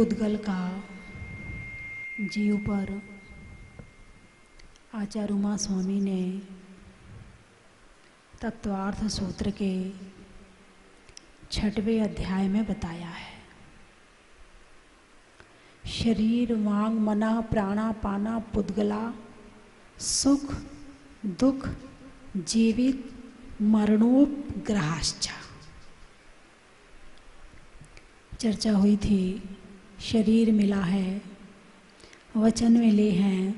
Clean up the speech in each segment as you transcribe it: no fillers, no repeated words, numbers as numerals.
पुद्गल का जीव पर आचार्य उमा स्वामी ने तत्वार्थ सूत्र के 6वें अध्याय में बताया है। शरीर वांग मना प्राणा पाना पुद्गला सुख दुख जीवित मरणोपग्रहाश्च। चर्चा हुई थी, शरीर मिला है, वचन मिले हैं,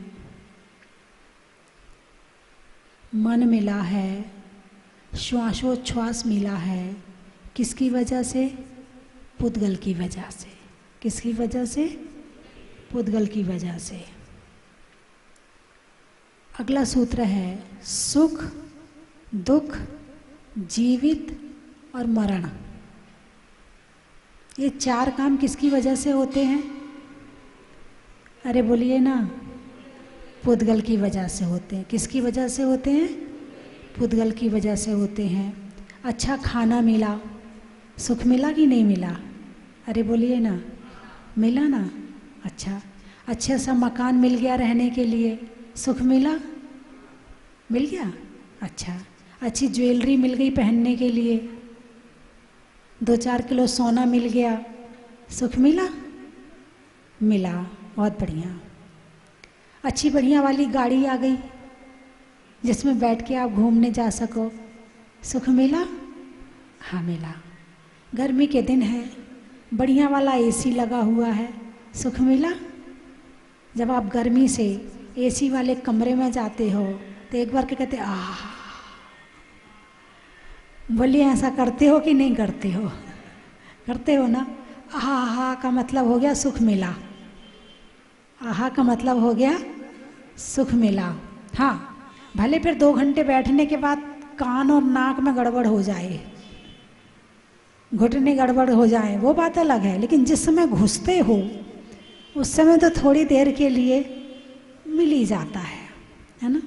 मन मिला है, श्वासोच्छ्वास मिला है। किसकी वजह से? पुद्गल की वजह से। किसकी वजह से? पुद्गल की वजह से। अगला सूत्र है सुख दुख जीवित और मरण। ये 4 काम किसकी वजह से होते हैं? अरे बोलिए ना। पुद्गल की वजह से होते हैं। किसकी वजह से होते हैं? पुद्गल की वजह से होते हैं। अच्छा खाना मिला, सुख मिला कि नहीं मिला? अरे बोलिए ना। मिला ना। अच्छा अच्छा सा मकान मिल गया रहने के लिए, सुख मिला? मिल गया। अच्छा अच्छी ज्वेलरी मिल गई पहनने के लिए, 2-4 किलो सोना मिल गया, सुख मिला? मिला। बहुत बढ़िया। अच्छी बढ़िया वाली गाड़ी आ गई जिसमें बैठ के आप घूमने जा सको, सुख मिला? हाँ मिला। गर्मी के दिन है, बढ़िया वाला एसी लगा हुआ है, सुख मिला? जब आप गर्मी से एसी वाले कमरे में जाते हो तो एक बार क्या कहते आह। बोलिए ऐसा करते हो कि नहीं करते हो? करते हो ना। आहा का मतलब हो गया सुख मिला। आहा का मतलब हो गया सुख मिला। हाँ भले फिर 2 घंटे बैठने के बाद कान और नाक में गड़बड़ हो जाए, घुटने गड़बड़ हो जाए, वो बात अलग है, लेकिन जिस समय घुसते हो उस समय तो थोड़ी देर के लिए मिल ही जाता है ना।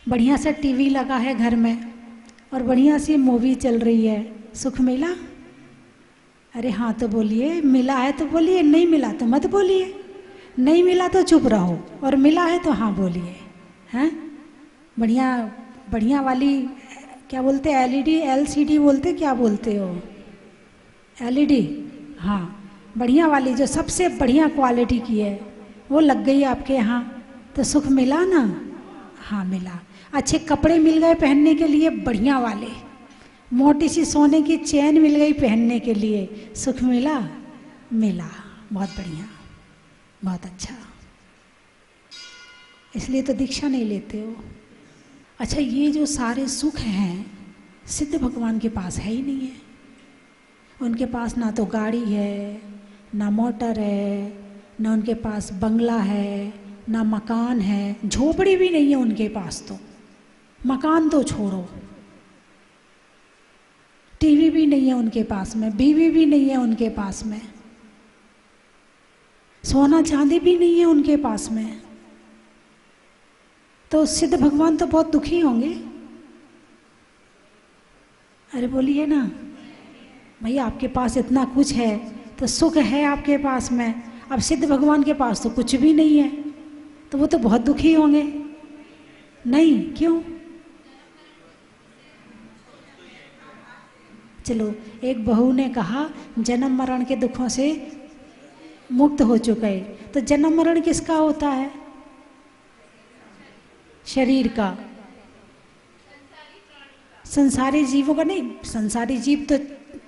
बढ़िया सा टीवी लगा है घर में और बढ़िया सी मूवी चल रही है, सुख मिला? अरे हाँ तो बोलिए। मिला है तो बोलिए, नहीं मिला तो मत बोलिए। नहीं मिला तो चुप रहो, और मिला है तो हाँ बोलिए। हैं बढ़िया बढ़िया वाली क्या बोलते हैं? एलईडी एलसीडी बोलते, क्या बोलते हो? एलईडी। हाँ बढ़िया वाली जो सबसे बढ़िया क्वालिटी की है वो लग गई आपके यहाँ, तो सुख मिला ना? हाँ मिला। अच्छे कपड़े मिल गए पहनने के लिए बढ़िया वाले, मोटी सी सोने की चेन मिल गई पहनने के लिए, सुख मिला? मिला। बहुत बढ़िया, बहुत अच्छा। इसलिए तो दीक्षा नहीं लेते हो। अच्छा ये जो सारे सुख हैं सिद्ध भगवान के पास है ही नहीं है। उनके पास ना तो गाड़ी है, ना मोटर है, ना उनके पास बंगला है, ना मकान है, झोपड़ी भी नहीं है उनके पास। तो मकान तो छोड़ो, टीवी भी नहीं है उनके पास में, बीवी भी नहीं है उनके पास में, सोना चांदी भी नहीं है उनके पास में। तो सिद्ध भगवान तो बहुत दुखी होंगे। अरे बोलिए ना। भाई आपके पास इतना कुछ है तो सुख है आपके पास में, अब सिद्ध भगवान के पास तो कुछ भी नहीं है, तो वो तो बहुत दुखी होंगे। नहीं क्यों? चलो एक बहू ने कहा जन्म मरण के दुखों से मुक्त हो चुके हैं, तो जन्म मरण किसका होता है? शरीर का। संसारी जीवों का नहीं। संसारी जीव तो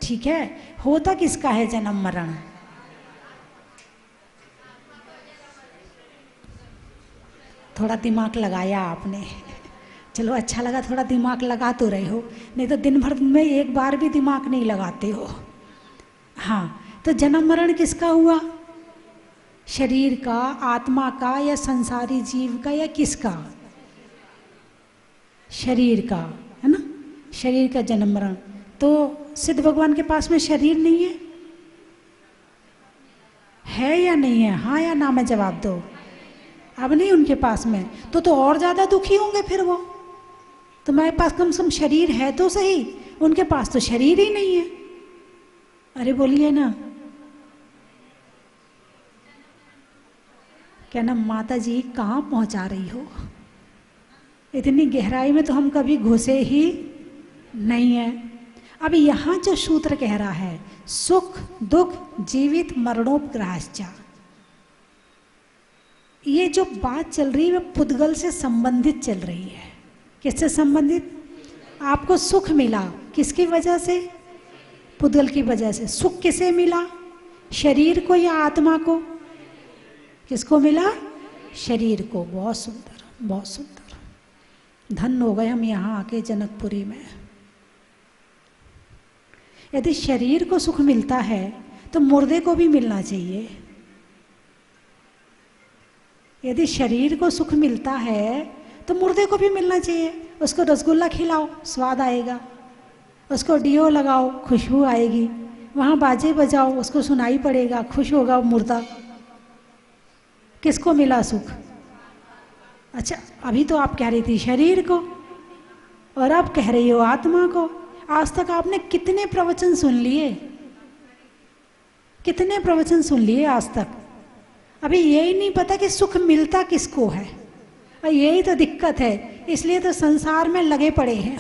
ठीक है, होता किसका है जन्म मरण? थोड़ा दिमाग लगाया आपने, चलो अच्छा लगा, थोड़ा दिमाग लगा तो रहे हो, नहीं तो दिन भर में एक बार भी दिमाग नहीं लगाते हो। हाँ तो जन्म मरण किसका हुआ? शरीर का, आत्मा का, या संसारी जीव का, या किसका? शरीर का, है ना। शरीर का जन्म मरण। तो सिद्ध भगवान के पास में शरीर नहीं है या नहीं है? हाँ या ना में जवाब दो। अब नहीं उनके पास में, तो और ज़्यादा दुखी होंगे फिर वो। तो मेरे पास कम से कम शरीर है तो सही, उनके पास तो शरीर ही नहीं है। अरे बोलिए ना। कहना माता जी कहाँ पहुँचा रही हो, इतनी गहराई में तो हम कभी घुसे ही नहीं है। अब यहाँ जो सूत्र कह रहा है, सुख दुख जीवित मरणोपग्रहाश्च, ये जो बात चल रही है वो पुद्गल से संबंधित चल रही है। किससे संबंधित? आपको सुख मिला किसकी वजह से? पुद्गल की वजह से। सुख किसे मिला? शरीर को या आत्मा को? किसको मिला? शरीर को। बहुत सुंदर, बहुत सुंदर। धन्य हो गए हम यहाँ आके जनकपुरी में। यदि शरीर को सुख मिलता है तो मुर्दे को भी मिलना चाहिए। यदि शरीर को सुख मिलता है तो मुर्दे को भी मिलना चाहिए। उसको रसगुल्ला खिलाओ, स्वाद आएगा। उसको डियो लगाओ, खुशबू आएगी। वहाँ बाजे बजाओ, उसको सुनाई पड़ेगा, खुश होगा वो मुर्दा। किसको मिला सुख? अच्छा, अभी तो आप कह रही थी शरीर को, और अब कह रही हो आत्मा को। आज तक आपने कितने प्रवचन सुन लिए? कितने प्रवचन सुन लिए आज तक? अभी यही नहीं पता कि सुख मिलता किसको है। और यही तो दिक्कत है, इसलिए तो संसार में लगे पड़े हैं।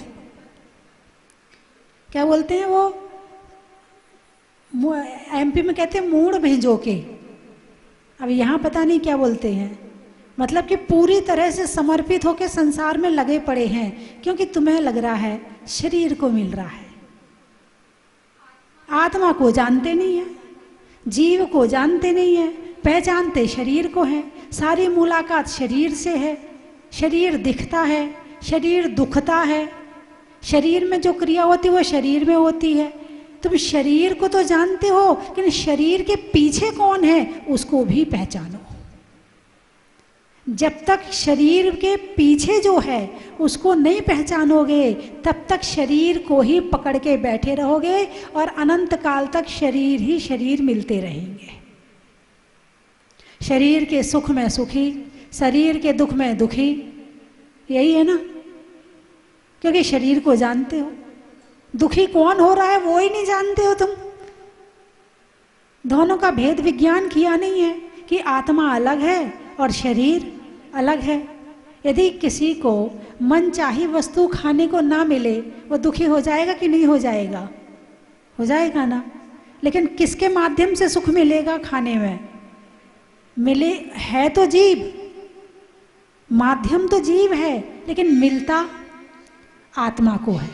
क्या बोलते हैं वो, एमपी में कहते हैं मूड भेजो के। अब यहाँ पता नहीं क्या बोलते हैं। मतलब कि पूरी तरह से समर्पित होकर संसार में लगे पड़े हैं, क्योंकि तुम्हें लग रहा है शरीर को मिल रहा है। आत्मा को जानते नहीं है, जीव को जानते नहीं है, पहचानते शरीर को है। सारी मुलाकात शरीर से है। शरीर दिखता है, शरीर दुखता है, शरीर में जो क्रिया होती है वो शरीर में होती है। तुम शरीर को तो जानते हो, लेकिन शरीर के पीछे कौन है उसको भी पहचानो। जब तक शरीर के पीछे जो है उसको नहीं पहचानोगे, तब तक शरीर को ही पकड़ के बैठे रहोगे और अनंत काल तक शरीर ही शरीर मिलते रहेंगे। शरीर के सुख में सुखी, शरीर के दुख में दुखी, यही है ना। क्योंकि शरीर को जानते हो, दुखी कौन हो रहा है वो ही नहीं जानते हो तुम। दोनों का भेद विज्ञान किया नहीं है कि आत्मा अलग है और शरीर अलग है। यदि किसी को मन चाही वस्तु खाने को ना मिले, वो दुखी हो जाएगा कि नहीं हो जाएगा? हो जाएगा ना। लेकिन किसके माध्यम से सुख मिलेगा खाने में? मिले है तो जीव, माध्यम तो जीव है, लेकिन मिलता आत्मा को है।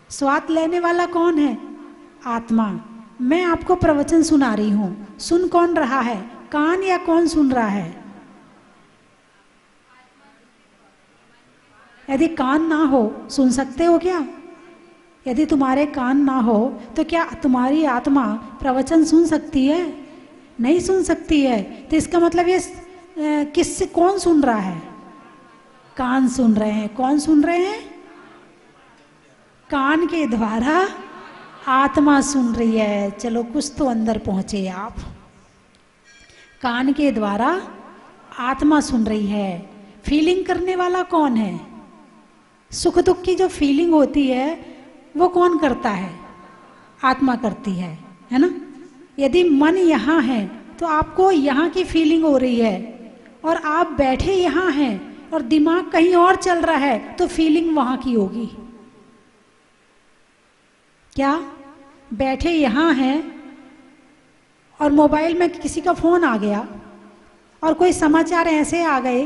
स्वाद लेने वाला कौन है? आत्मा। मैं आपको प्रवचन सुना रही हूं, सुन कौन रहा है? कान या कौन सुन रहा है? यदि कान ना हो, सुन सकते हो क्या? यदि तुम्हारे कान ना हो तो क्या तुम्हारी आत्मा प्रवचन सुन सकती है? नहीं सुन सकती है। तो इसका मतलब ये किससे, कौन सुन रहा है? कान सुन रहे हैं। कौन सुन रहे हैं? कान के द्वारा आत्मा सुन रही है। चलो कुछ तो अंदर पहुंचे आप। कान के द्वारा आत्मा सुन रही है। फीलिंग करने वाला कौन है? सुख दुख की जो फीलिंग होती है वो कौन करता है? आत्मा करती है ना। यदि मन यहाँ है तो आपको यहाँ की फीलिंग हो रही है, और आप बैठे यहाँ हैं और दिमाग कहीं और चल रहा है, तो फीलिंग वहाँ की होगी। क्या बैठे यहाँ हैं और मोबाइल में किसी का फ़ोन आ गया और कोई समाचार ऐसे आ गए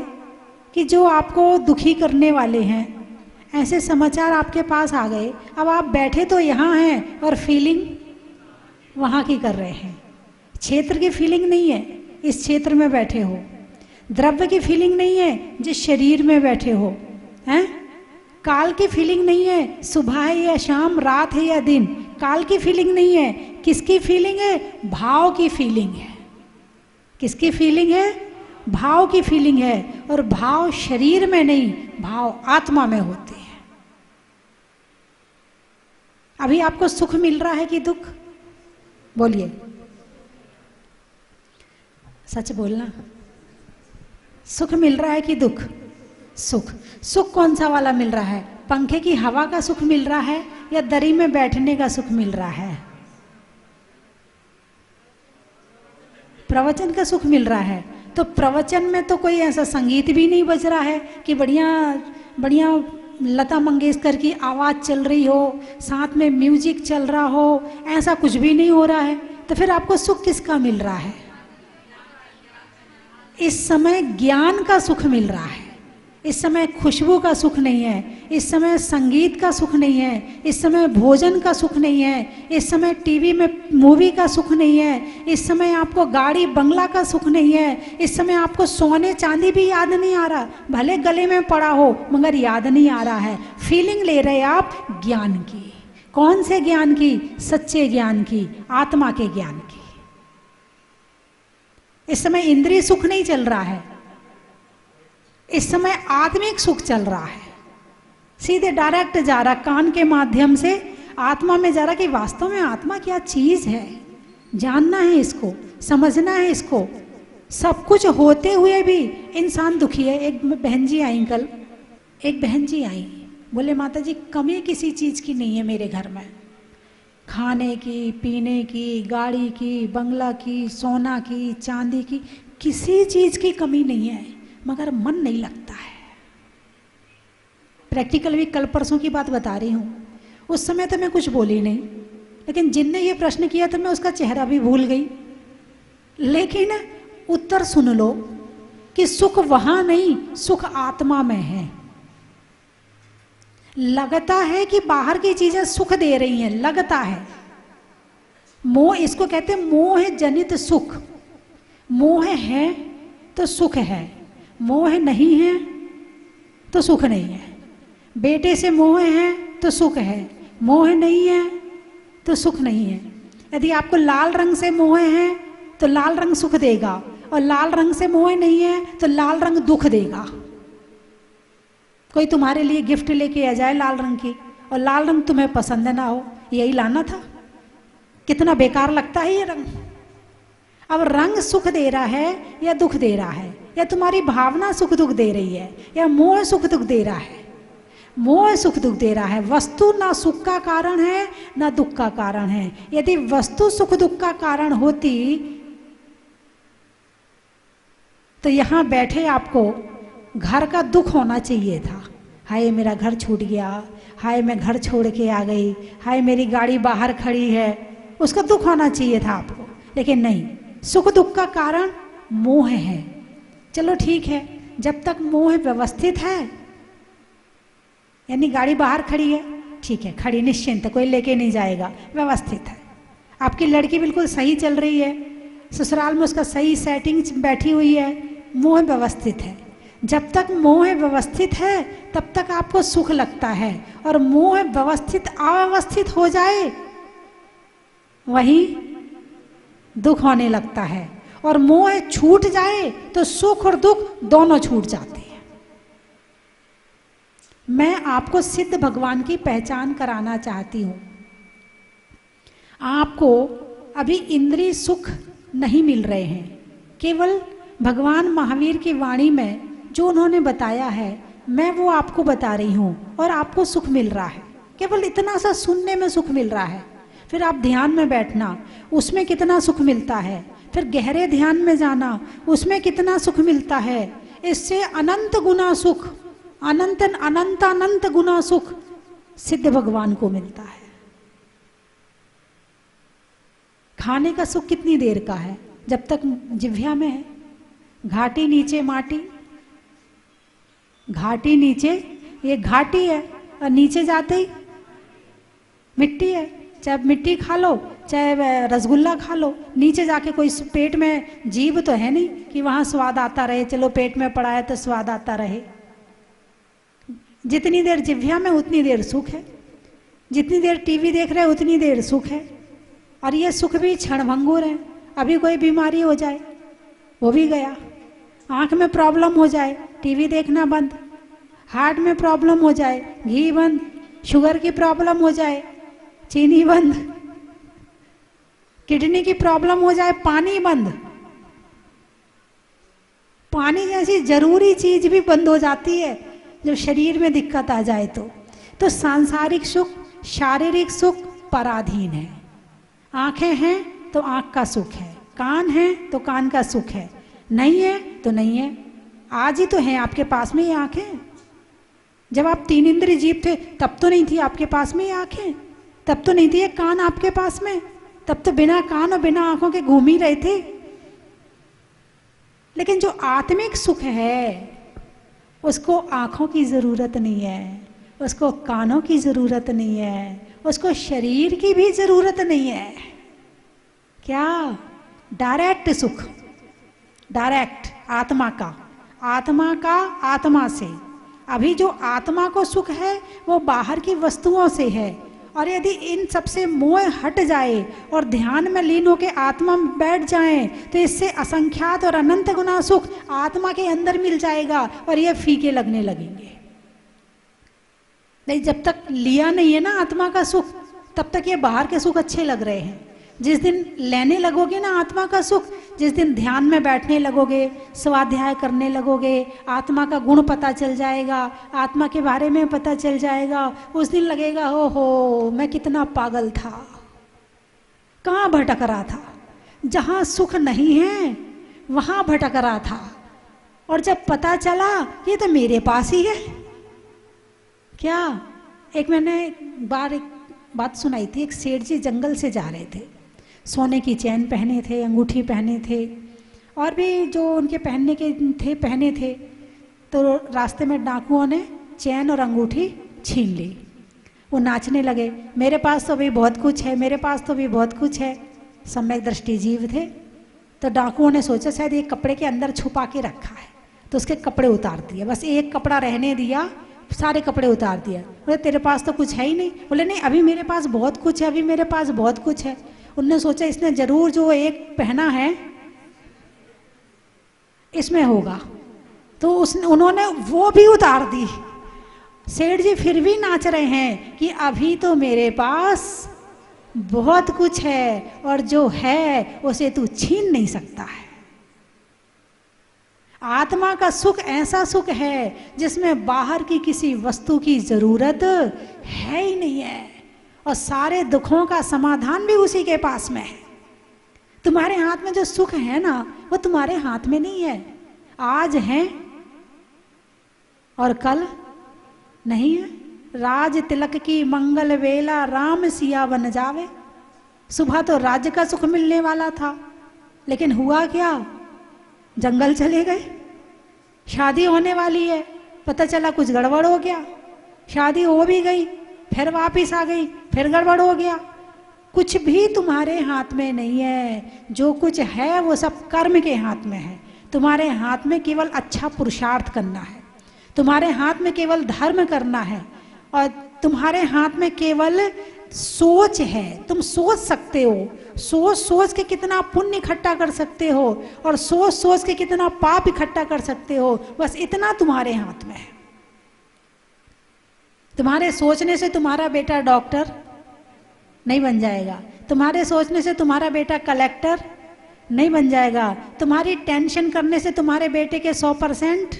कि जो आपको दुखी करने वाले हैं, ऐसे समाचार आपके पास आ गए। अब आप बैठे तो यहाँ हैं और फीलिंग वहाँ की कर रहे हैं। क्षेत्र की फीलिंग नहीं है, इस क्षेत्र में बैठे हो। द्रव्य की फीलिंग नहीं है, जिस शरीर में बैठे हो। हैं? काल की फीलिंग नहीं है, सुबह है या शाम, रात है या दिन, काल की फीलिंग नहीं है। किसकी फीलिंग है? भाव की फीलिंग है। किसकी फीलिंग है? भाव की फीलिंग है। और भाव शरीर में नहीं, भाव आत्मा में होते हैं। अभी आपको सुख मिल रहा है कि दुख? बोलिए, सच बोलना। सुख मिल रहा है कि दुख? सुख। सुख कौन सा वाला मिल रहा है? पंखे की हवा का सुख मिल रहा है या दरी में बैठने का सुख मिल रहा है? प्रवचन का सुख मिल रहा है। तो प्रवचन में तो कोई ऐसा संगीत भी नहीं बज रहा है कि बढ़िया बढ़िया लता मंगेशकर की आवाज़ चल रही हो, साथ में म्यूजिक चल रहा हो, ऐसा कुछ भी नहीं हो रहा है। तो फिर आपको सुख किसका मिल रहा है? इस समय ज्ञान का सुख मिल रहा है। इस समय खुशबू का सुख नहीं है, इस समय संगीत का सुख नहीं है, इस समय भोजन का सुख नहीं है, इस समय टीवी में मूवी का सुख नहीं है, इस समय आपको गाड़ी बंगला का सुख नहीं है, इस समय आपको सोने चांदी भी याद नहीं आ रहा, भले गले में पड़ा हो मगर याद नहीं आ रहा है। फीलिंग ले रहे आप ज्ञान की। कौन से ज्ञान की? सच्चे ज्ञान की, आत्मा के ज्ञान की। इस समय इंद्रिय सुख नहीं चल रहा है, इस समय आत्मिक सुख चल रहा है। सीधे डायरेक्ट जा रहा, कान के माध्यम से आत्मा में जा रहा कि वास्तव में आत्मा क्या चीज है, जानना है इसको, समझना है इसको। सब कुछ होते हुए भी इंसान दुखी है। एक बहन जी आई कल, एक बहन जी आई, बोले माता जी कमी किसी चीज की नहीं है मेरे घर में, खाने की, पीने की, गाड़ी की, बंगला की, सोना की, चांदी की, किसी चीज की कमी नहीं है, मगर मन नहीं लगता है। प्रैक्टिकल भी कल परसों की बात बता रही हूँ। उस समय तो मैं कुछ बोली नहीं, लेकिन जिनने ये प्रश्न किया तो मैं उसका चेहरा भी भूल गई। लेकिन उत्तर सुन लो कि सुख वहां नहीं, सुख आत्मा में है। लगता है कि बाहर की चीजें सुख दे रही हैं, लगता है। मोह, इसको कहते हैं मोह जनित सुख। मोह है तो सुख है, मोह नहीं है तो सुख नहीं है। बेटे से मोह है तो सुख है, मोह नहीं है तो सुख नहीं है। यदि आपको लाल रंग से मोह है तो लाल रंग सुख देगा, और लाल रंग से मोह नहीं है तो लाल रंग दुख देगा। कोई तुम्हारे लिए गिफ्ट लेके आ जाए लाल रंग की, और लाल रंग तुम्हें पसंद ना हो, यही लाना था। कितना बेकार लगता है ये रंग। अब रंग सुख दे रहा है या दुख दे रहा है, या तुम्हारी भावना सुख दुख दे रही है, या मोह सुख दुख दे रहा है? मोह सुख दुख दे रहा है। वस्तु ना सुख का कारण है ना दुख का कारण है। यदि वस्तु सुख दुख का कारण होती तो यहां बैठे आपको घर का दुख होना चाहिए था। हाय मेरा घर छूट गया, हाय मैं घर छोड़ के आ गई, हाय मेरी गाड़ी बाहर खड़ी है, उसका दुख होना चाहिए था आपको। लेकिन नहीं, सुख दुख का कारण मोह है। चलो ठीक है, जब तक मोह व्यवस्थित है, यानी गाड़ी बाहर खड़ी है, ठीक है, खड़ी निश्चिंत, कोई लेके नहीं जाएगा, व्यवस्थित है। आपकी लड़की बिल्कुल सही चल रही है, ससुराल में उसका सही सेटिंग बैठी हुई है, मोह व्यवस्थित है। जब तक मोह व्यवस्थित है तब तक आपको सुख लगता है, और मोह व्यवस्थित अव्यवस्थित हो जाए वही दुख होने लगता है, और मोह छूट जाए तो सुख और दुख दोनों छूट जाते हैं। मैं आपको सिद्ध भगवान की पहचान कराना चाहती हूं। आपको अभी इंद्रिय सुख नहीं मिल रहे हैं, केवल भगवान महावीर की वाणी में जो उन्होंने बताया है मैं वो आपको बता रही हूं, और आपको सुख मिल रहा है। केवल इतना सा सुनने में सुख मिल रहा है। फिर आप ध्यान में बैठना, उसमें कितना सुख मिलता है। फिर गहरे ध्यान में जाना, उसमें कितना सुख मिलता है। इससे अनंत गुना सुख, अनंत अनंत अनंत गुना सुख सिद्ध भगवान को मिलता है। खाने का सुख कितनी देर का है? जब तक जिह्वा में है। घाटी नीचे माटी, घाटी नीचे, ये घाटी है, और नीचे जाते ही मिट्टी है। चाहे मिट्टी खा लो, चाहे रसगुल्ला खा लो, नीचे जाके कोई पेट में जीभ तो है नहीं कि वहाँ स्वाद आता रहे। चलो पेट में पड़ा है तो स्वाद आता रहे। जितनी देर जिह्वा में उतनी देर सुख है, जितनी देर टीवी देख रहे उतनी देर सुख है। और ये सुख भी क्षणभंगुर है। अभी कोई बीमारी हो जाए वो भी गया, आँख में प्रॉब्लम हो जाए टीवी देखना बंद, हार्ट में प्रॉब्लम हो जाए घी बंद, शुगर की प्रॉब्लम हो जाए चीनी बंद, किडनी की प्रॉब्लम हो जाए पानी बंद। पानी जैसी जरूरी चीज भी बंद हो जाती है जब शरीर में दिक्कत आ जाए तो सांसारिक सुख, शारीरिक सुख पराधीन है। आंखें हैं तो आंख का सुख है, कान है तो कान का सुख है, नहीं है तो नहीं है, आज ही तो है आपके पास में ये आंखें। जब आप 3 इंद्रिय जीव थे तब तो नहीं थी आपके पास में ये आंखें, तब तो नहीं थी ये कान आपके पास में, तब तो बिना कान और बिना आंखों के घूम ही रहे थे। लेकिन जो आत्मिक सुख है उसको आंखों की जरूरत नहीं है, उसको कानों की जरूरत नहीं है, उसको शरीर की भी जरूरत नहीं है। क्या? डायरेक्ट सुख, डायरेक्ट आत्मा का, आत्मा का आत्मा से। अभी जो आत्मा को सुख है वो बाहर की वस्तुओं से है, और यदि इन सबसे मोह हट जाए और ध्यान में लीन होकर आत्मा में बैठ जाएं तो इससे असंख्यात और अनंत गुना सुख आत्मा के अंदर मिल जाएगा और ये फीके लगने लगेंगे। नहीं, जब तक लिया नहीं है ना आत्मा का सुख तब तक ये बाहर के सुख अच्छे लग रहे हैं। जिस दिन लेने लगोगे ना आत्मा का सुख, जिस दिन ध्यान में बैठने लगोगे, स्वाध्याय करने लगोगे, आत्मा का गुण पता चल जाएगा, आत्मा के बारे में पता चल जाएगा, उस दिन लगेगा हो मैं कितना पागल था, कहाँ भटक रहा था, जहाँ सुख नहीं है वहाँ भटक रहा था, और जब पता चला ये तो मेरे पास ही है। क्या? एक मैंने बार एक बात सुनाई थी, एक सेठ जी जंगल से जा रहे थे, सोने की चैन पहने थे, अंगूठी पहने थे, और भी जो उनके पहनने के थे पहने थे। तो रास्ते में डाकुओं ने चैन और अंगूठी छीन ली। वो नाचने लगे, मेरे पास तो अभी बहुत कुछ है, मेरे पास तो भी बहुत कुछ है। सम्यक दृष्टि जीव थे। तो डाकुओं ने सोचा शायद ये कपड़े के अंदर छुपा के रखा है, तो उसके कपड़े उतार दिए, बस एक कपड़ा रहने दिया, सारे कपड़े उतार दिया। बोले तेरे पास तो कुछ है ही नहीं। बोले नहीं, अभी मेरे पास बहुत कुछ है, अभी मेरे पास बहुत कुछ है। उनने सोचा इसने जरूर जो एक पहना है इसमें होगा, तो उन्होंने वो भी उतार दी। सेठ जी फिर भी नाच रहे हैं कि अभी तो मेरे पास बहुत कुछ है, और जो है उसे तू छीन नहीं सकता है। आत्मा का सुख ऐसा सुख है जिसमें बाहर की किसी वस्तु की जरूरत है ही नहीं है, और सारे दुखों का समाधान भी उसी के पास में है। तुम्हारे हाथ में जो सुख है ना वो तुम्हारे हाथ में नहीं है। आज है और कल नहीं है। राज तिलक की मंगल वेला राम सिया बन जावे। सुबह तो राज्य का सुख मिलने वाला था, लेकिन हुआ क्या? जंगल चले गए। शादी होने वाली है, पता चला कुछ गड़बड़ हो गया, शादी हो भी गई, फिर वापिस आ गई, फिर गड़बड़ हो गया। कुछ भी तुम्हारे हाथ में नहीं है। जो कुछ है वो सब कर्म के हाथ में है। तुम्हारे हाथ में केवल अच्छा पुरुषार्थ करना है, तुम्हारे हाथ में केवल धर्म करना है, और तुम्हारे हाथ में केवल सोच है। तुम सोच सकते हो, सोच सोच के कितना पुण्य इकट्ठा कर सकते हो, और सोच सोच के कितना पाप इकट्ठा कर सकते हो, बस इतना तुम्हारे हाथ में है। तुम्हारे सोचने से तुम्हारा बेटा डॉक्टर नहीं बन जाएगा, तुम्हारे सोचने से तुम्हारा बेटा कलेक्टर नहीं बन जाएगा, तुम्हारी टेंशन करने से तुम्हारे बेटे के 100%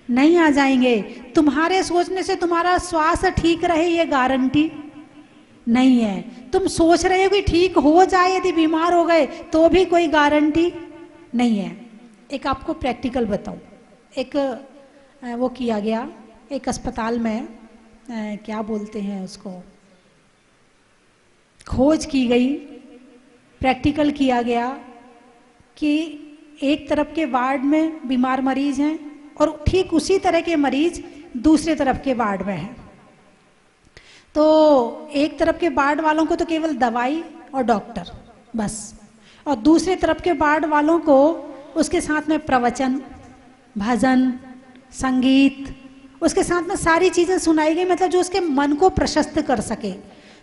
नहीं आ जाएंगे, तुम्हारे सोचने से तुम्हारा स्वास्थ्य ठीक रहे ये गारंटी नहीं है। तुम सोच रहे हो कि ठीक हो जाए, यदि बीमार हो गए तो भी कोई गारंटी नहीं है। एक आपको प्रैक्टिकल बताऊं, एक वो किया गया एक अस्पताल में, क्या बोलते हैं उसको, खोज की गई, प्रैक्टिकल किया गया कि एक तरफ के वार्ड में बीमार मरीज हैं और ठीक उसी तरह के मरीज दूसरे तरफ के वार्ड में हैं। तो एक तरफ के वार्ड वालों को तो केवल दवाई और डॉक्टर बस, और दूसरे तरफ के वार्ड वालों को उसके साथ में प्रवचन, भजन, संगीत, उसके साथ में सारी चीज़ें सुनाई गई, मतलब जो उसके मन को प्रशस्त कर सके,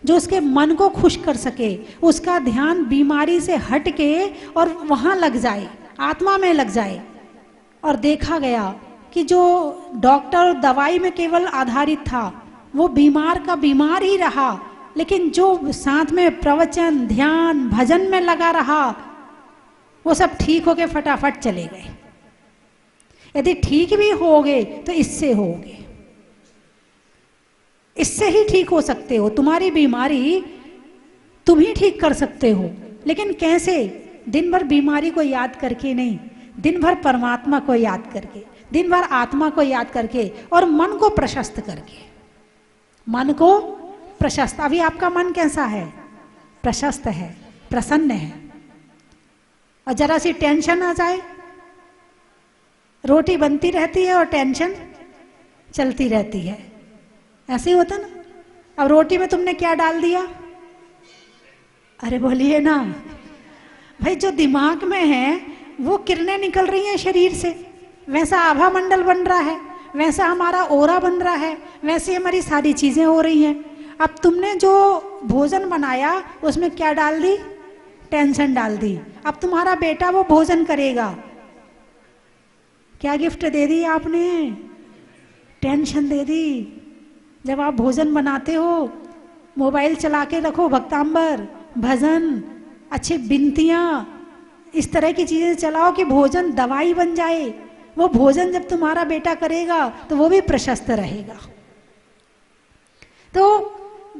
जो उसके मन को खुश कर सके, उसका ध्यान बीमारी से हट के और वहाँ लग जाए, आत्मा में लग जाए। और देखा गया कि जो डॉक्टर दवाई में केवल आधारित था वो बीमार का बीमार ही रहा, लेकिन जो साथ में प्रवचन, ध्यान, भजन में लगा रहा वो सब ठीक होके फटाफट चले गए। यदि ठीक भी होगे तो इससे होगे, इससे ही ठीक हो सकते हो। तुम्हारी बीमारी तुम ही ठीक कर सकते हो, लेकिन कैसे? दिन भर बीमारी को याद करके नहीं, दिन भर परमात्मा को याद करके, दिन भर आत्मा को याद करके और मन को प्रशस्त करके, मन को प्रशस्त। अभी आपका मन कैसा है? प्रशस्त है, प्रसन्न है। और जरा सी टेंशन आ जाए, रोटी बनती रहती है और टेंशन चलती रहती है, ऐसे ही होता ना। अब रोटी में तुमने क्या डाल दिया? अरे बोलिए ना भाई, जो दिमाग में है वो किरणें निकल रही हैं शरीर से, वैसा आभा मंडल बन रहा है, वैसा हमारा ओरा बन रहा है, वैसे हमारी सारी चीजें हो रही हैं। अब तुमने जो भोजन बनाया उसमें क्या डाल दी? टेंशन डाल दी। अब तुम्हारा बेटा वो भोजन करेगा, क्या गिफ्ट दे दी आपने? टेंशन दे दी। जब आप भोजन बनाते हो, मोबाइल चला के रखो, भक्तांबर, भजन, अच्छी बिनतियाँ, इस तरह की चीजें चलाओ कि भोजन दवाई बन जाए। वो भोजन जब तुम्हारा बेटा करेगा तो वो भी प्रशस्त रहेगा। तो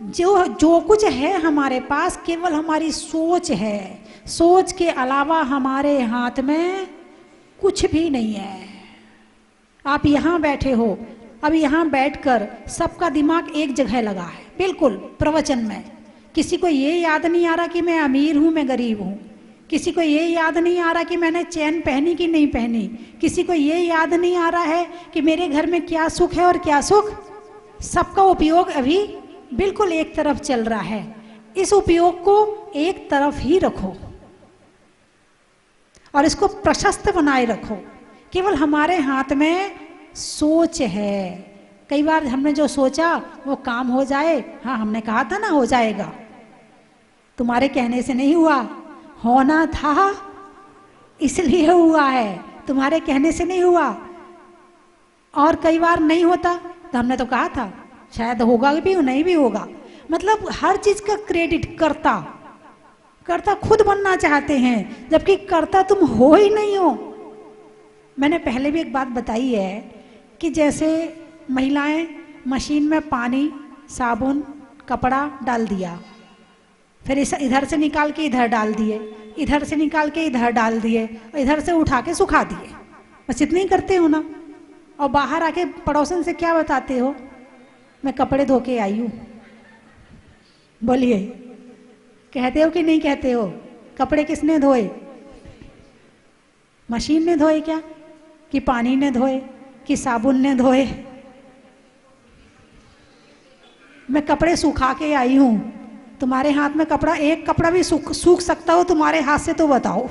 जो कुछ है हमारे पास केवल हमारी सोच है, सोच के अलावा हमारे हाथ में कुछ भी नहीं है। आप यहाँ बैठे हो, अब यहाँ बैठकर सबका दिमाग एक जगह लगा है, बिल्कुल प्रवचन में। किसी को ये याद नहीं आ रहा कि मैं अमीर हूँ, मैं गरीब हूँ। किसी को ये याद नहीं आ रहा कि मैंने चैन पहनी कि नहीं पहनी। किसी को ये याद नहीं आ रहा है कि मेरे घर में क्या सुख है और क्या सुख। सबका उपयोग अभी बिल्कुल एक तरफ चल रहा है। इस उपयोग को एक तरफ ही रखो और इसको प्रशस्त बनाए रखो। केवल हमारे हाथ में सोच है। कई बार हमने जो सोचा वो काम हो जाए, हाँ हमने कहा था ना हो जाएगा, तुम्हारे कहने से नहीं हुआ, होना था इसलिए हुआ है, तुम्हारे कहने से नहीं हुआ। और कई बार नहीं होता तो हमने तो कहा था शायद होगा भी नहीं भी होगा। मतलब हर चीज का क्रेडिट कर्ता, कर्ता खुद बनना चाहते हैं, जबकि कर्ता तुम हो ही नहीं हो। मैंने पहले भी एक बात बताई है कि जैसे महिलाएं मशीन में पानी, साबुन, कपड़ा डाल दिया, फिर इधर से निकाल के इधर डाल दिए, इधर से निकाल के इधर डाल दिए, और इधर से उठा के सुखा दिए, बस इतना ही करते हो ना। और बाहर आके पड़ोसन से क्या बताते हो? मैं कपड़े धो के आई हूँ। बोलिए, कहते हो कि नहीं कहते हो? कपड़े किसने धोए? मशीन ने धोए क्या? कि पानी ने धोए? कि साबुन ने धोए? मैं कपड़े सुखा के आई हूँ। तुम्हारे हाथ में कपड़ा, एक कपड़ा भी सूख सकता हो तुम्हारे हाथ से तो बताओ।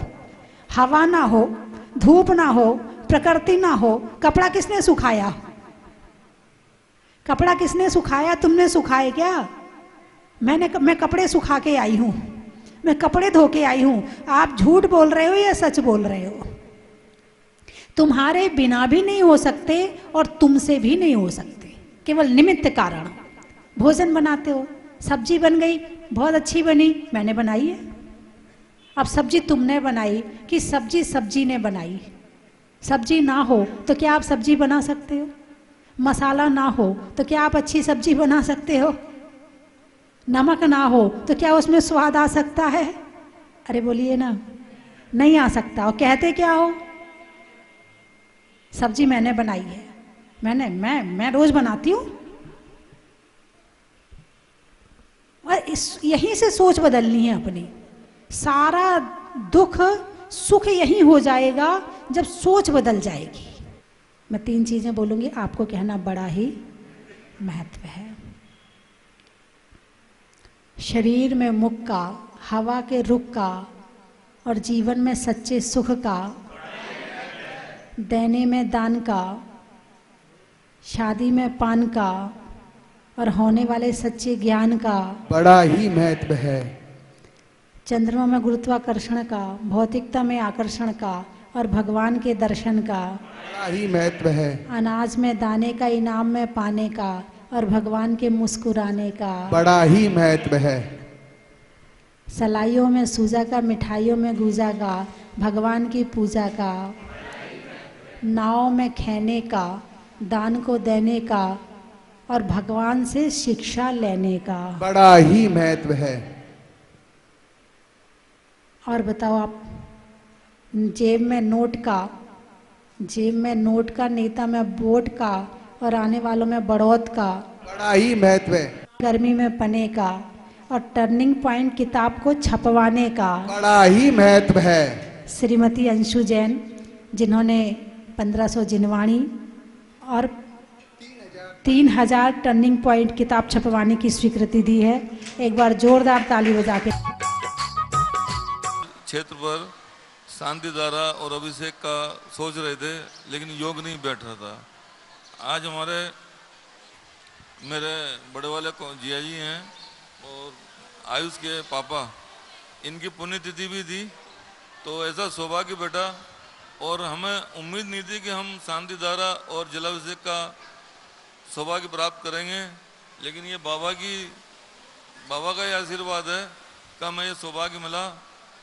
हवा ना हो, धूप ना हो, प्रकृति ना हो, कपड़ा किसने सुखाया? कपड़ा किसने सुखाया? तुमने सुखाए क्या? मैं कपड़े सुखा के आई हूँ, मैं कपड़े धो के आई हूँ। आप झूठ बोल रहे हो या सच बोल रहे हो? तुम्हारे बिना भी नहीं हो सकते और तुमसे भी नहीं हो सकते, केवल निमित्त कारण। भोजन बनाते हो, सब्जी बन गई, बहुत अच्छी बनी, मैंने बनाई है। अब सब्जी तुमने बनाई कि सब्जी ने बनाई? सब्जी ना हो तो क्या आप सब्जी बना सकते हो? मसाला ना हो तो क्या आप अच्छी सब्जी बना सकते हो? नमक ना हो तो क्या उसमें स्वाद आ सकता है? अरे बोलिए ना, नहीं आ सकता। और कहते क्या हो? सब्जी मैंने बनाई है, मैं रोज बनाती हूँ। और यहीं से सोच बदलनी है अपनी। सारा दुख सुख यहीं हो जाएगा जब सोच बदल जाएगी। मैं 3 चीजें बोलूंगी, आपको कहना बड़ा ही महत्व है। शरीर में मुख का, हवा के रुख का और जीवन में सच्चे सुख का, देने में दान का, शादी में पान का और होने वाले सच्चे ज्ञान का बड़ा ही महत्व है। चंद्रमा में गुरुत्वाकर्षण का, भौतिकता में आकर्षण का और भगवान के दर्शन का बड़ा ही महत्व है। अनाज में दाने का, इनाम में पाने का और भगवान के मुस्कुराने का बड़ा ही महत्व है। सलाइयों में सूजा का, मिठाइयों में गूजा का, भगवान की पूजा का, नाव में खेने का, दान को देने का और भगवान से शिक्षा लेने का बड़ा ही महत्व है। और बताओ आप, जेब में नोट का, जेब में नोट का, नेता में वोट का, और आने वालों में बढ़ौत का, बड़ा ही महत्व है। गर्मी में पने का, और टर्निंग पॉइंट किताब को छपवाने का। बड़ा ही महत्व है। श्रीमती अंशु जैन, जिन्होंने 1500 जिनवाणी और 3000 टर्निंग पॉइंट किताब छपवाने की स्वीकृति दी है। एक बार जोरदार ताली बजा के। क्षेत्र पर शांति धारा और अभिषेक का सोच रहे थे, लेकिन योग नहीं बैठ रहा था। आज हमारे मेरे बड़े वाले जिया जी हैं और आयुष के पापा, इनकी पुण्यतिथि भी थी, तो ऐसा सौभाग्य बेटा। और हमें उम्मीद नहीं थी कि हम शांति धारा और जलाभिषेक का सौभाग्य प्राप्त करेंगे, लेकिन ये बाबा का ही आशीर्वाद है कि हमें ये सौभाग्य मिला।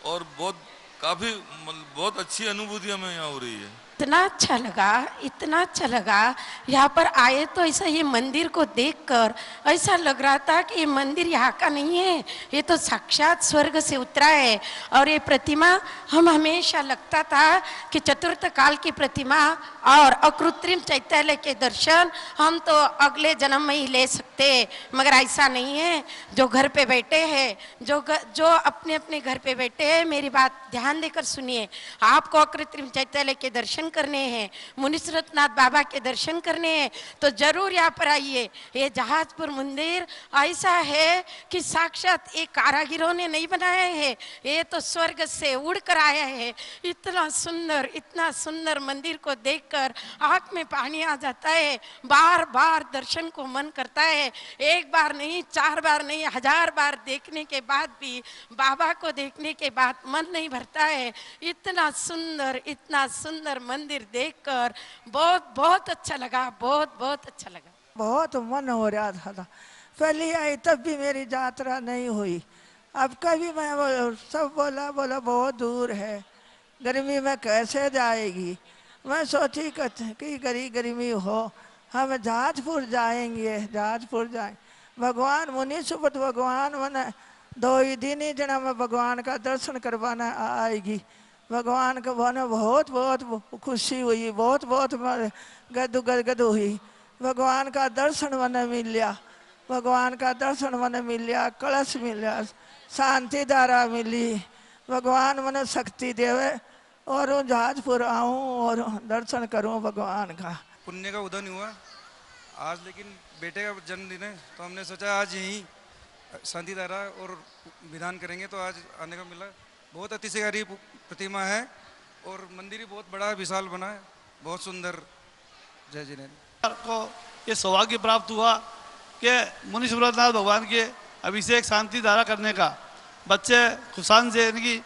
और बहुत अच्छी अनुभूति हमें यहाँ हो रही है। इतना अच्छा लगा, इतना अच्छा लगा। यहाँ पर आए तो ऐसा ये मंदिर को देखकर ऐसा लग रहा था कि ये मंदिर यहाँ का नहीं है, ये तो साक्षात स्वर्ग से उतरा है। और ये प्रतिमा हम हमेशा लगता था कि चतुर्थ काल की प्रतिमा और अकृत्रिम चैत्यालय के दर्शन हम तो अगले जन्म में ही ले सकते, मगर ऐसा नहीं है। जो घर पे बैठे हैं, जो अपने अपने घर पे बैठे हैं, मेरी बात ध्यान देकर सुनिए। आपको अकृत्रिम चैत्यालय के दर्शन करने हैं, मुनीश्वरनाथ बाबा के दर्शन करने हैं, तो जरूर यहाँ पर आइए। ये जहाजपुर मंदिर ऐसा है कि साक्षात एक कारागिरों ने नहीं बनाया है, ये तो स्वर्ग से उड़कर आया है। इतना सुंदर मंदिर को देखकर आंख में पानी आ जाता है। बार बार दर्शन को मन करता है। एक बार नहीं, 4 बार नहीं, 1000 बार देखने के बाद भी बाबा को देखने के बाद मन नहीं भरता है। इतना सुंदर मंदिर देखकर बहुत अच्छा लगा, बहुत अच्छा लगा। बहुत मन हो रहा था। पहले आई तब भी मेरी यात्रा नहीं हुई। अब कभी मैं सब बोला बहुत दूर है, गर्मी में कैसे जाएगी। मैं सोची कि गर्मी हो, हम जहाजपुर जाएंगे, भगवान मुनि सुबत भगवान मैंने 2 ही दिन ही जना में भगवान का दर्शन करवाना आएगी। भगवान को बने बहुत खुशी हुई, बहुत गद हुई। भगवान का दर्शन मैंने मिल लिया, कलश मिला, शांति धारा मिली। भगवान मैंने शक्ति देवे और जहाजपुर आऊँ और दर्शन करूँ भगवान का। पुण्य का उदय हुआ आज, लेकिन बेटे का जन्मदिन है तो हमने सोचा आज यहीं शांति धारा और विधान करेंगे, तो आज आने का मिला। बहुत अतिशयकारी प्रतिमा है और मंदिर भी बहुत बड़ा विशाल बना है, बहुत सुंदर। जय जिनेन्द्र को ये सौभाग्य प्राप्त हुआ कि मुनीश्वरनाथ भगवान के अभिषेक शांति धारा करने का। बच्चे खुशान से इनकी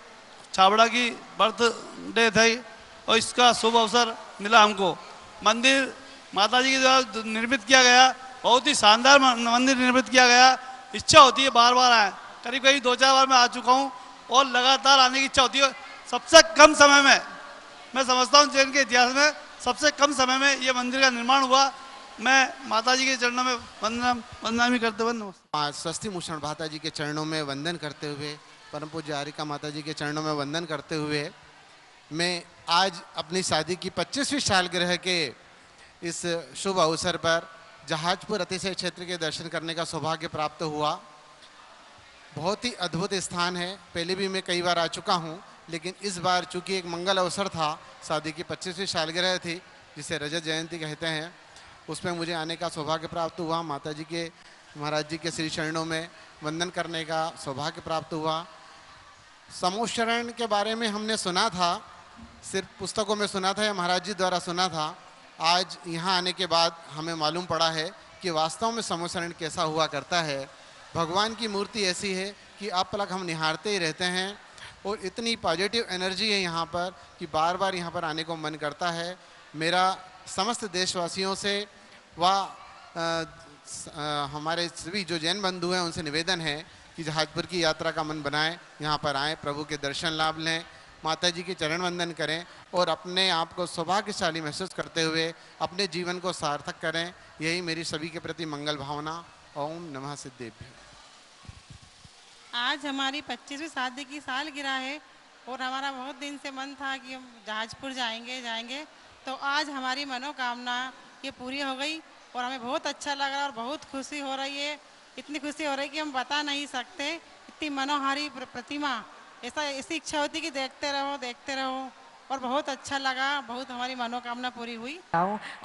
छाबड़ा की बर्थडे थी और इसका शुभ अवसर मिला हमको। मंदिर माता जी के द्वारा निर्मित किया गया, बहुत ही शानदार मंदिर निर्मित किया गया। इच्छा होती है बार बार आए, करीब 2-4 बार मैं आ चुका हूँ और लगातार आने की इच्छा होती है। सबसे कम समय में, मैं समझता हूँ जैन के इतिहास में सबसे कम समय में ये मंदिर का निर्माण हुआ। मैं माता जी के चरणों में वंदना भी करते हुए स्वस्ति भूषण माता जी के चरणों में वंदन करते हुए, परम पूज्य आरिका माता जी के चरणों में वंदन करते हुए, मैं आज अपनी शादी की 25वीं सालगिरह के इस शुभ अवसर पर जहाजपुर अतिशय क्षेत्र के दर्शन करने का सौभाग्य प्राप्त हुआ। बहुत ही अद्भुत स्थान है। पहले भी मैं कई बार आ चुका हूँ, लेकिन इस बार चूंकि एक मंगल अवसर था, शादी की 25वीं सालगिरह थी जिसे रजत जयंती कहते हैं, उसमें मुझे आने का सौभाग्य प्राप्त हुआ। माता जी के, महाराज जी के श्री चरणों में वंदन करने का सौभाग्य प्राप्त हुआ। समोशरण के बारे में हमने सुना था, सिर्फ पुस्तकों में सुना था या महाराज जी द्वारा सुना था। आज यहाँ आने के बाद हमें मालूम पड़ा है कि वास्तव में समोशरण कैसा हुआ करता है। भगवान की मूर्ति ऐसी है कि अपलक हम निहारते ही रहते हैं और इतनी पॉजिटिव एनर्जी है यहाँ पर कि बार बार यहाँ पर आने को मन करता है। मेरा समस्त देशवासियों से व हमारे सभी जो जैन बंधु हैं उनसे निवेदन है कि जहाजपुर की यात्रा का मन बनाएं, यहाँ पर आएँ, प्रभु के दर्शन लाभ लें, माता जी के चरण वंदन करें और अपने आप को सौभाग्यशाली महसूस करते हुए अपने जीवन को सार्थक करें। यही मेरी सभी के प्रति मंगल भावना। ओम नमः सिद्धेभ्यो। आज हमारी 25वीं शादी की सालगिरह है और हमारा बहुत दिन से मन था कि हम जहाजपुर जाएंगे, तो आज हमारी मनोकामना ये पूरी हो गई और हमें बहुत अच्छा लग रहा है और बहुत खुशी हो रही है। इतनी खुशी हो रही है कि हम बता नहीं सकते। इतनी मनोहारी प्रतिमा, ऐसी इच्छा होती कि देखते रहो और बहुत अच्छा लगा, बहुत हमारी मनोकामना पूरी हुई।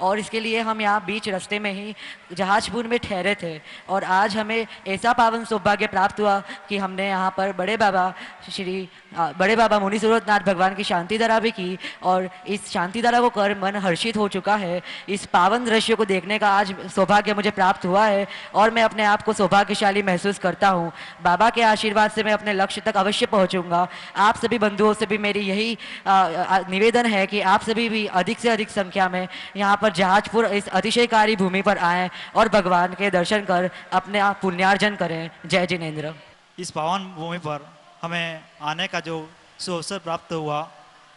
और इसके लिए हम यहाँ बीच रास्ते में ही जहाजपुर में ठहरे थे और आज हमें ऐसा पावन सौभाग्य प्राप्त हुआ कि हमने यहाँ पर बड़े बाबा मुनि सूरतनाथ भगवान की शांति धारा भी की और इस शांति धारा को कर मन हर्षित हो चुका है। इस पावन दृश्य को देखने का आज सौभाग्य मुझे प्राप्त हुआ है और मैं अपने आप को सौभाग्यशाली महसूस करता हूँ। बाबा के आशीर्वाद से मैं अपने लक्ष्य तक अवश्य पहुँचूंगा। आप सभी बंधुओं से भी मेरी यही निवेदन है कि आप सभी भी अधिक से अधिक संख्या में यहाँ पर जहाजपुर इस अतिशयकारी भूमि पर आएँ और भगवान के दर्शन कर अपने आप पुण्यार्जन करें। जय जिनेंद्र। इस पावन भूमि पर हमें आने का जो सुअवसर प्राप्त हुआ,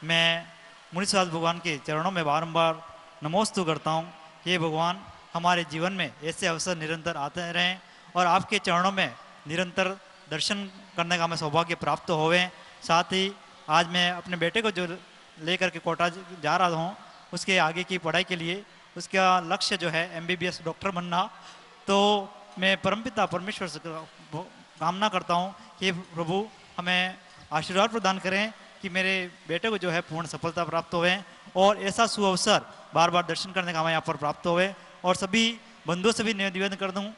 मैं मुनीश्वर भगवान के चरणों में बारंबार नमोस्तु करता हूँ। ये भगवान हमारे जीवन में ऐसे अवसर निरंतर आते रहें और आपके चरणों में निरंतर दर्शन करने का हमें सौभाग्य प्राप्त होवे। साथ ही आज मैं अपने बेटे को जो लेकर के कोटा जा रहा हूँ, उसके आगे की पढ़ाई के लिए उसका लक्ष्य जो है MBBS डॉक्टर बनना, तो मैं परमपिता परमेश्वर से कामना करता हूँ कि प्रभु हमें आशीर्वाद प्रदान करें कि मेरे बेटे को जो है पूर्ण सफलता प्राप्त होवे और ऐसा सुअवसर बार बार दर्शन करने का हमें यहाँ पर प्राप्त होवे। और सभी बंधुओं से भी निवेदन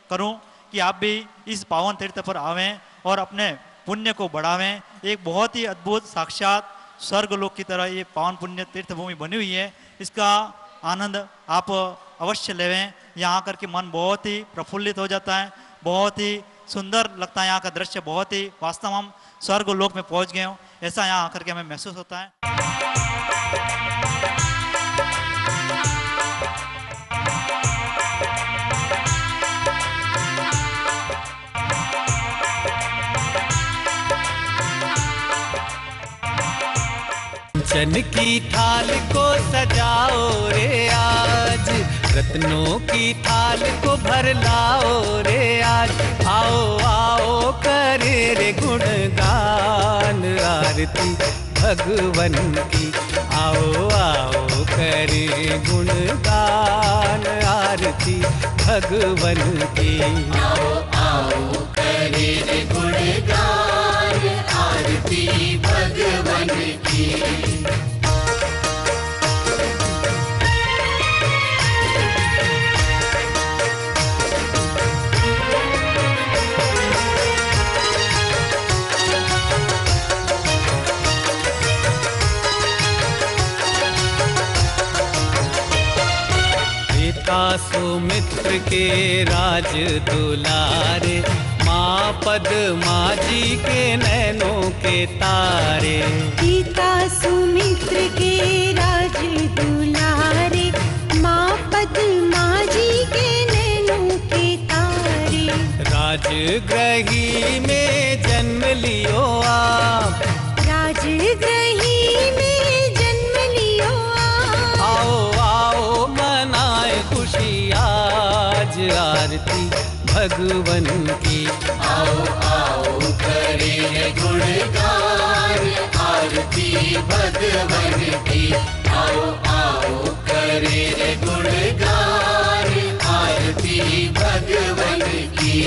करूँ कि आप भी इस पावन तीर्थ पर आवें और अपने पुण्य को बढ़ावें। एक बहुत ही अद्भुत साक्षात स्वर्गलोक की तरह ये पावन पुण्य तीर्थ भूमि बनी हुई है, इसका आनंद आप अवश्य लेवें। यहाँ आकर के मन बहुत ही प्रफुल्लित हो जाता है, बहुत ही सुंदर लगता है। यहाँ का दृश्य बहुत ही, वास्तव में हम स्वर्गलोक में पहुँच गए हों ऐसा यहाँ आकर के हमें महसूस होता है। चन की थाल को सजाओ रे आज, रत्नों की थाल को भर लाओ रे आज। आओ आओ करे रे गुणगान आरती भगवन की। आओ आओ करे गुणगान आरती भगवन की। आओ आओ करे रे गुणगान आरती भगवन की। सुमित्र के राज दुलारे, माँ पद्मा जी के नैनों के तारे। पिता सुमित्र के राज दुलारे, माँ पद्मा जी के नैनों के तारे। राजगृही में जन्म लियो आप, राजगृही में जन्म लियो आप। आओ आओ मनाए खुशी आज आरती भगवन की। आओ आओ करे गुणगान आरती भगवन की। आओ आओ करे गुणगान आरती भगवन की।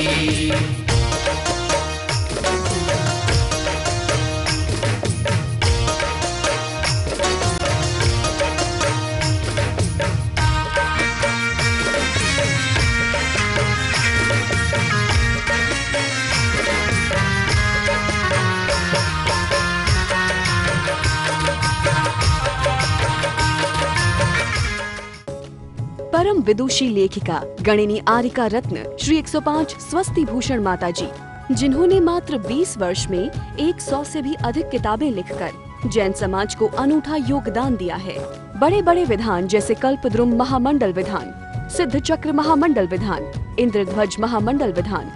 परम विदुषी लेखिका गणिनी आरिका रत्न श्री 105 स्वस्ति भूषण माता जी, जिन्होंने मात्र 20 वर्ष में 100 से भी अधिक किताबें लिखकर जैन समाज को अनूठा योगदान दिया है। बड़े बड़े विधान जैसे कल्पद्रुम महामंडल विधान, सिद्ध चक्र महामंडल विधान, इंद्रध्वज महामंडल विधान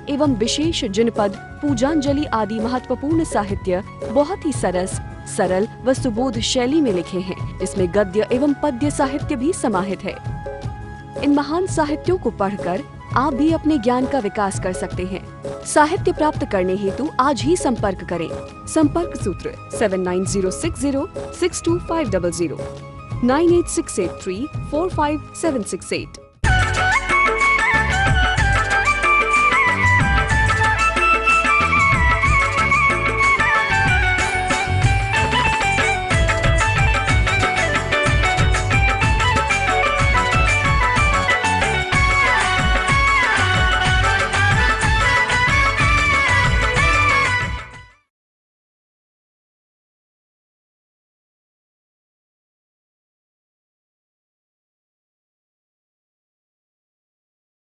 एवं विशेष जिनपद पूजांजलि आदि महत्वपूर्ण साहित्य बहुत ही सरल व सुबोध शैली में लिखे हैं, जिसमें गद्य एवं पद्य साहित्य भी समाहित है। इन महान साहित्यों को पढ़कर आप भी अपने ज्ञान का विकास कर सकते हैं। साहित्य प्राप्त करने हेतु आज ही संपर्क करें। संपर्क सूत्र 7906062500 98683456768।